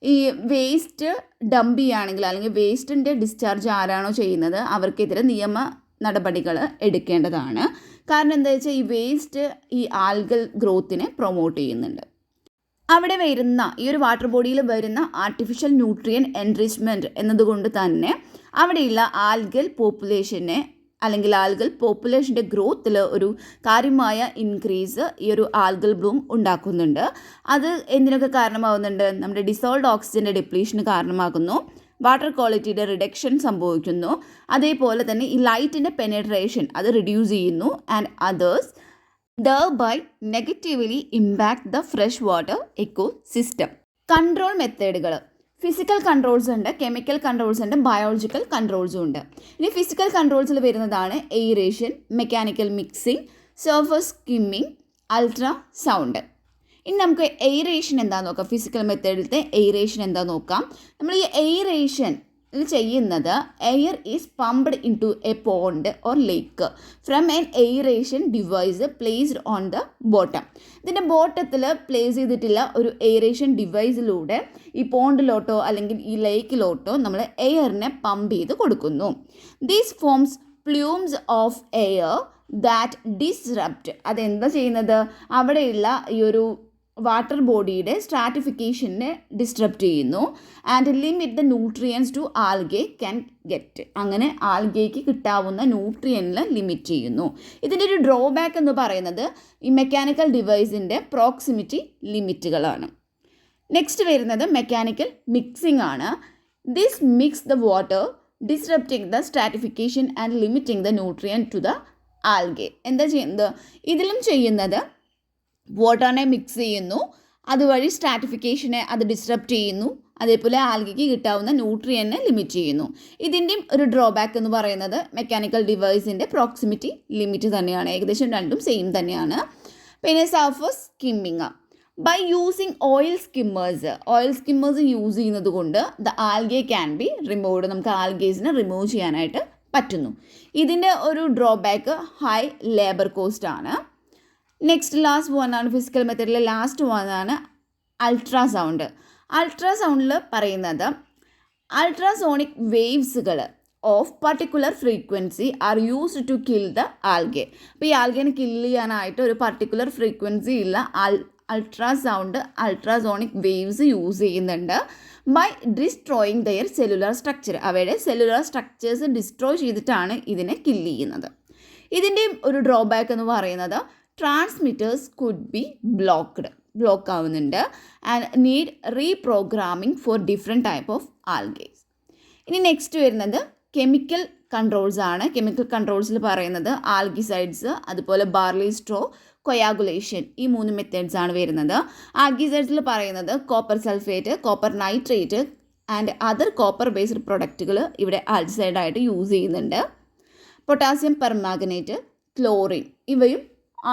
ഈ വേസ്റ്റ് ഡംപ് ചെയ്യുകയാണെങ്കിൽ അല്ലെങ്കിൽ വേസ്റ്റിൻ്റെ ഡിസ്ചാർജ് ആരാണോ ചെയ്യുന്നത് അവർക്കെതിരെ നിയമ നടപടികൾ എടുക്കേണ്ടതാണ്. കാരണം എന്താ വെച്ചാൽ ഈ വേസ്റ്റ് ഈ ആൽഗൽ ഗ്രോത്തിനെ പ്രൊമോട്ട് ചെയ്യുന്നുണ്ട്. അവിടെ വരുന്ന ഈ ഒരു വാട്ടർ ബോഡിയിൽ വരുന്ന ആർട്ടിഫിഷ്യൽ ന്യൂട്രിയൻ എൻറിച്ച്മെൻറ്റ് എന്നതുകൊണ്ട് തന്നെ അവിടെയുള്ള ആൽഗൽ പോപ്പുലേഷനെ അല്ലെങ്കിൽ ആൽഗൽ പോപ്പുലേഷൻ്റെ ഗ്രോത്തിൽ ഒരു കാര്യമായ ഇൻക്രീസ് ഈ ഒരു ആൽഗൽ ബ്ലൂം ഉണ്ടാക്കുന്നുണ്ട്. അത് എന്തിനൊക്കെ കാരണമാകുന്നുണ്ട്? നമ്മുടെ ഡിസോൾഡ് ഓക്സിജൻ്റെ ഡിപ്ലീഷന് കാരണമാകുന്നു, വാട്ടർ ക്വാളിറ്റിയുടെ റിഡക്ഷൻ സംഭവിക്കുന്നു, അതേപോലെ തന്നെ ഈ ലൈറ്റിൻ്റെ പെനെട്രേഷൻ അത് റിഡ്യൂസ് ചെയ്യുന്നു and others. thereby negatively impact the freshwater ecosystem. Control മെത്തേഡുകൾ ഫിസിക്കൽ കൺട്രോൾസ് ഉണ്ട്, കെമിക്കൽ കൺട്രോൾസ് ഉണ്ട്, ബയോളജിക്കൽ കൺട്രോൾസും ഉണ്ട്. ഇനി ഫിസിക്കൽ കൺട്രോൾസിൽ വരുന്നതാണ് aeration, mechanical mixing, surface skimming, ultrasound. ഇനി നമുക്ക് എയറേഷൻ എന്താണെന്ന് നോക്കാം. ഫിസിക്കൽ മെത്തേഡിലത്തെ എയറേഷൻ എന്താണെന്ന് നോക്കാം. നമ്മൾ ഈ എയറേഷൻ ചെയ്യുന്നത് air is pumped into a pond or lake from an aeration device placed on the bottom. ഇതിൻ്റെ ബോട്ടത്തിൽ പ്ലേസ് ചെയ്തിട്ടുള്ള ഒരു എയറേഷൻ ഡിവൈസിലൂടെ ഈ പോണ്ടിലോട്ടോ അല്ലെങ്കിൽ ഈ ലേക്കിലോട്ടോ നമ്മൾ എയറിനെ പമ്പ് ചെയ്ത് കൊടുക്കുന്നു. These forms plumes of air that disrupt. അതെന്താ ചെയ്യുന്നത്, അവിടെയുള്ള ഈ ഒരു വാട്ടർ ബോഡിയുടെ സ്ട്രാറ്റിഫിക്കേഷനെ ഡിസ്ട്രപ്റ്റ് ചെയ്യുന്നു. And limit the nutrients to algae can get. അങ്ങനെ ആൽഗയ്ക്ക് കിട്ടാവുന്ന ന്യൂട്രിയൻറ്റിനെ ലിമിറ്റ് ചെയ്യുന്നു. ഇതിൻ്റെ ഒരു ഡ്രോബാക്ക് എന്ന് പറയുന്നത് ഈ മെക്കാനിക്കൽ ഡിവൈസിൻ്റെ പ്രോക്സിമിറ്റി ലിമിറ്റുകളാണ്. നെക്സ്റ്റ് വരുന്നത് മെക്കാനിക്കൽ മിക്സിംഗ് ആണ്. This mix the water disrupting the stratification and limiting the nutrient to the algae. എന്താ ചെയ്യുന്നത്, ഇതിലും ചെയ്യുന്നത് വാട്ടറിനെ മിക്സ് ചെയ്യുന്നു, അതുവഴി സ്ട്രാറ്റിഫിക്കേഷനെ അത് ഡിസ്റപ്റ്റ് ചെയ്യുന്നു, അതേപോലെ ആൽഗയ്ക്ക് കിട്ടാവുന്ന ന്യൂട്രിയനെ ലിമിറ്റ് ചെയ്യുന്നു. ഇതിൻ്റെയും ഒരു ഡ്രോബാക്ക് എന്ന് പറയുന്നത് മെക്കാനിക്കൽ ഡിവൈസിൻ്റെ പ്രോക്സിമിറ്റി ലിമിറ്റ് തന്നെയാണ്. ഏകദേശം രണ്ടും സെയിം തന്നെയാണ്. പിന്നെ surface skimming. By using oil skimmers use ചെയ്യുന്നത് കൊണ്ട് the algae can be removed. നമുക്ക് ആൽഗേസിനെ റിമൂവ് ചെയ്യാനായിട്ട് പറ്റുന്നു. ഇതിൻ്റെ ഒരു ഡ്രോബാക്ക് ഹൈ ലേബർ കോസ്റ്റ് ആണ്. നെക്സ്റ്റ് ലാസ്റ്റ് വണ്ണാണ് ഫിസിക്കൽ മെത്തേഡിലെ ലാസ്റ്റ് വണ്ണാണ് അൾട്രാസൗണ്ട്. അൾട്രാസൗണ്ടിൽ പറയുന്നത് അൾട്രാസോണിക് വേവ്സുകൾ of particular frequency are used to kill the algae. അപ്പോൾ ഈ ആൽഗേനെ കില്ല് ചെയ്യാനായിട്ട് ഒരു പർട്ടിക്കുലർ ഫ്രീക്വൻസി ഉള്ള അൾട്രാസോണിക് വേവ്സ് യൂസ് ചെയ്യുന്നുണ്ട്. By destroying their cellular structure. അവയുടെ സെല്ലുലാർ സ്ട്രക്ചേഴ്സ് ഡിസ്ട്രോയ് ചെയ്തിട്ടാണ് ഇതിനെ കില്ല് ചെയ്യുന്നത്. ഇതിൻ്റെയും ഒരു ഡ്രോബാക്ക് എന്ന് പറയുന്നത് ട്രാൻസ്മിറ്റേഴ്സ് കുഡ് ബി ബ്ലോക്ക് ആവുന്നുണ്ട് and need reprogramming for different type of algaes. ഇനി നെക്സ്റ്റ് വരുന്നത് കെമിക്കൽ കൺട്രോൾസ് ആണ്. കെമിക്കൽ കൺട്രോൾസിൽ പറയുന്നത് ആൽഗിസൈഡ്സ്, അതുപോലെ ബാർലി സ്ട്രോ, കൊയാഗുലേഷൻ, ഈ 3 മെത്തേഡ്സ് ആണ് വരുന്നത്. ആൽഗിസൈഡ്സിൽ പറയുന്നത് copper sulphate, copper nitrate and other copper based പ്രൊഡക്റ്റുകൾ ഇവിടെ ആൽജിസൈഡായിട്ട് യൂസ് ചെയ്യുന്നുണ്ട്. പൊട്ടാസ്യം പെർമാംഗനേറ്റ്, ക്ലോറിൻ ഇവയും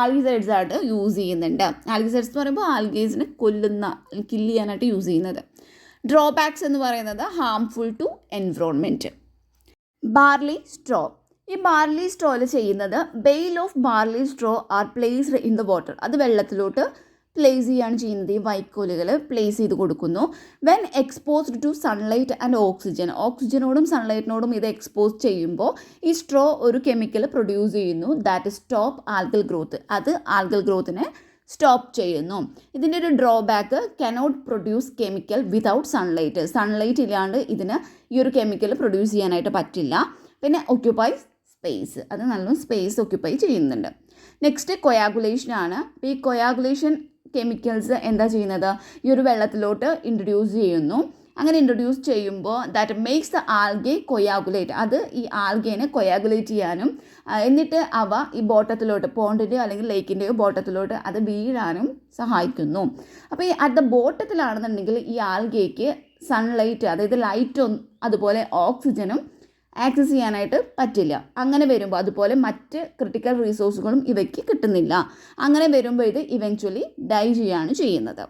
ആൽഗിസൈഡ്സ് ആയിട്ട് യൂസ് ചെയ്യുന്നുണ്ട്. ആൽഗിസൈഡ്സ് എന്ന് പറയുമ്പോൾ ആൽഗേസിനെ കില്ല് ചെയ്യാനായിട്ട് യൂസ് ചെയ്യുന്നത്. ഡ്രോബാക്സ് എന്ന് പറയുന്നത് harmful to environment. Barley straw. ഈ ബാർലി സ്ട്രോയിൽ ചെയ്യുന്നത് bale of barley straw are placed in the water. അത് വെള്ളത്തിലോട്ട് പ്ലേസ് ചെയ്യുകയാണ് ചെയ്യുന്നത്. ഈ വൈക്കോലുകൾ പ്ലേസ് ചെയ്ത് കൊടുക്കുന്നു. When exposed to sunlight and ഓക്സിജനോടും സൺലൈറ്റിനോടും ഇത് എക്സ്പോസ് ചെയ്യുമ്പോൾ ഈ സ്ട്രോ ഒരു കെമിക്കൽ പ്രൊഡ്യൂസ് ചെയ്യുന്നു. That stop algal growth. അത് ആൽഗൽ ഗ്രോത്തിനെ സ്റ്റോപ്പ് ചെയ്യുന്നു. ഇതിൻ്റെ ഒരു drawback cannot produce chemical without sunlight ഇല്ലാണ്ട് ഇതിന് ഈ ഒരു കെമിക്കൽ പ്രൊഡ്യൂസ് ചെയ്യാനായിട്ട് പറ്റില്ല. പിന്നെ ഒക്യുപ്പൈ സ്പേസ്, അത് നല്ലോണം സ്പേസ് ഒക്യുപ്പൈ ചെയ്യുന്നുണ്ട്. നെക്സ്റ്റ് കൊയാഗുലേഷനാണ്. അപ്പോൾ ഈ കൊയാഗുലേഷൻ കെമിക്കൽസ് എന്താ ചെയ്യുന്നത്, ഈ ഒരു വെള്ളത്തിലോട്ട് ഇൻട്രൊഡ്യൂസ് ചെയ്യുന്നു. അങ്ങനെ ഇൻട്രൊഡ്യൂസ് ചെയ്യുമ്പോൾ that makes the algae coagulate. അത് ഈ ആൽഗേനെ കൊയാഗുലേറ്റ് ചെയ്യാനും എന്നിട്ട് അവ ഈ ബോട്ടത്തിലോട്ട് പോണ്ടിൻ്റെയോ അല്ലെങ്കിൽ ലേക്കിൻ്റെയോ ബോട്ടത്തിലോട്ട് അത് വീഴാനും സഹായിക്കുന്നു. അപ്പോൾ ഈ അറ്റ് ദ ബോട്ടത്തിലാണെന്നുണ്ടെങ്കിൽ ഈ ആൽഗയ്ക്ക് സൺലൈറ്റ്, അതായത് ലൈറ്റും അതുപോലെ ഓക്സിജനും ആക്സസ് ചെയ്യാനായിട്ട് പറ്റില്ല. അങ്ങനെ വരുമ്പോൾ അതുപോലെ മറ്റ് ക്രിട്ടിക്കൽ റിസോഴ്സുകളും ഇവയ്ക്ക് കിട്ടുന്നില്ല. അങ്ങനെ വരുമ്പോൾ ഇത് ഇവൻച്വലി ഡൈ ചെയ്യുകയാണ് ചെയ്യുന്നത്.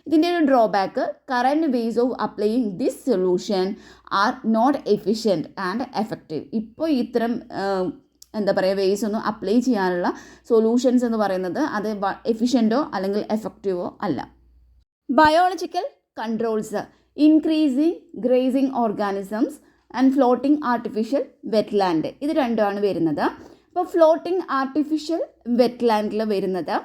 ഇതിൻ്റെ ഒരു drawback current ways of applying this solution are not efficient and effective. ഇപ്പോൾ ഇത്തരം വേസ് ഒന്നും അപ്ലൈ ചെയ്യാനുള്ള സൊല്യൂഷൻസ് എന്ന് പറയുന്നത് അത് എഫിഷ്യൻറ്റോ അല്ലെങ്കിൽ എഫക്റ്റീവോ അല്ല. Biological controls increasing gracing organisms and floating artificial wetland. ഇത് രണ്ടുമാണ് വരുന്നത്. അപ്പോൾ ഫ്ലോട്ടിംഗ് ആർട്ടിഫിഷ്യൽ വെറ്റ്ലാൻഡിൽ വരുന്നത്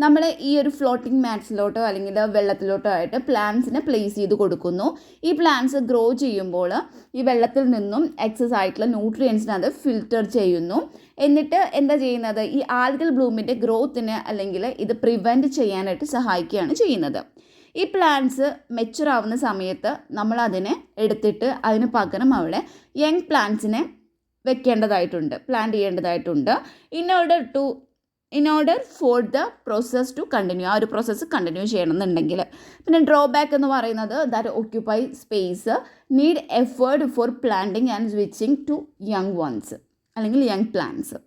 നമ്മൾ ഈ ഒരു ഫ്ലോട്ടിംഗ് മാറ്റ്സിലോട്ടോ അല്ലെങ്കിൽ വെള്ളത്തിലോട്ടോ ആയിട്ട് പ്ലാന്റ്സിനെ പ്ലേസ് ചെയ്ത് കൊടുക്കുന്നു. ഈ പ്ലാന്റ്സ് ഗ്രോ ചെയ്യുമ്പോൾ ഈ വെള്ളത്തിൽ നിന്നും എക്സസ് ആയിട്ടുള്ള ന്യൂട്രിയൻസിനെ അത് ഫിൽറ്റർ ചെയ്യുന്നു. എന്നിട്ട് എന്താ ചെയ്യുന്നത്, ഈ ആൽഗൽ ബ്ലൂമിൻ്റെ ഗ്രോത്തിനെ അല്ലെങ്കിൽ ഇത് പ്രിവെൻറ്റ് ചെയ്യാനായിട്ട് സഹായിക്കുകയാണ് ചെയ്യുന്നത്. ഈ പ്ലാന്റ്സ് മെച്ചുർ ആവുന്ന സമയത്ത് നമ്മൾ അതിനെ എടുത്തിട്ട് അതിന് പകരം അവിടെ യങ് പ്ലാന്റ്സിനെ പ്ലാന്റ് ചെയ്യേണ്ടതായിട്ടുണ്ട്. In order to in order for the process to continue, ആ ഒരു പ്രോസസ്സ് കണ്ടിന്യൂ ചെയ്യണമെന്നുണ്ടെങ്കിൽ. പിന്നെ ഡ്രോബാക്ക് എന്ന് പറയുന്നത് that occupy space, need effort for planting and switching to young ones അല്ലെങ്കിൽ യങ് പ്ലാന്റ്സ്.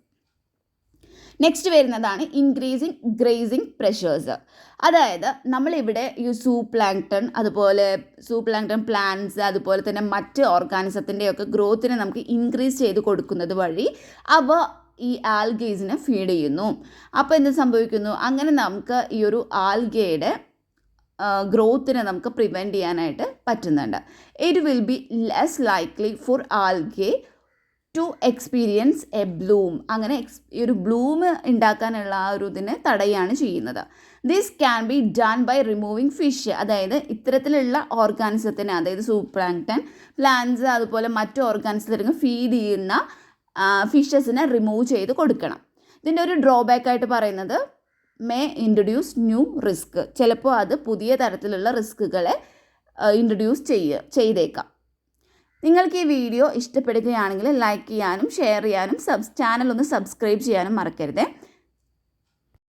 നെക്സ്റ്റ് വരുന്നതാണ് ഇൻക്രീസിങ് ഗ്രേസിങ് പ്രഷേഴ്സ്. അതായത് നമ്മളിവിടെ ഈ സൂപ്ലാങ്ക്ടൺ, അതുപോലെ സൂപ്ലാങ്ക്ടൺ പ്ലാന്റ്സ്, അതുപോലെ തന്നെ മറ്റ് ഓർഗാനിസത്തിൻ്റെയൊക്കെ ഗ്രോത്തിനെ നമുക്ക് ഇൻക്രീസ് ചെയ്ത് കൊടുക്കുന്നത് വഴി അവ ഈ ആൽഗേസിനെ ഫീഡ് ചെയ്യുന്നു. അപ്പോൾ എന്ത് സംഭവിക്കുന്നു, അങ്ങനെ നമുക്ക് ഈ ഒരു ആൽഗയുടെ ഗ്രോത്തിനെ നമുക്ക് പ്രിവെൻറ്റ് ചെയ്യാനായിട്ട് പറ്റുന്നുണ്ട്. It will be less likely for algae to experience a bloom. അങ്ങനെ ഈ ഒരു ബ്ലൂം ഉണ്ടാക്കാനുള്ള ആ ഒരു ഇതിനെ തടയുകയാണ് ചെയ്യുന്നത്. This can be done by removing fish. അതായത് ഇത്തരത്തിലുള്ള ഓർഗാനിസത്തിന്, അതായത് സൂപ്ലാങ്ക്ടൺ പ്ലാന്റ്സ് അതുപോലെ മറ്റു ഓർഗാനിസത്തിന് ഫീഡ് ചെയ്യുന്ന ഫിഷസിനെ റിമൂവ് ചെയ്ത് കൊടുക്കണം. ഇതിൻ്റെ ഒരു ഡ്രോബാക്കായിട്ട് പറയുന്നത് മേ ഇൻട്രൊഡ്യൂസ് ന്യൂ റിസ്ക്. ചിലപ്പോൾ അത് പുതിയ തരത്തിലുള്ള റിസ്കുകളെ ഇൻട്രൊഡ്യൂസ് ചെയ്തേക്കാം. നിങ്ങൾക്ക് ഈ വീഡിയോ ഇഷ്ടപ്പെടുകയാണെങ്കിൽ ലൈക്ക് ചെയ്യാനും ഷെയർ ചെയ്യാനും ചാനൽ ഒന്ന് സബ്സ്ക്രൈബ് ചെയ്യാനും മറക്കരുത്.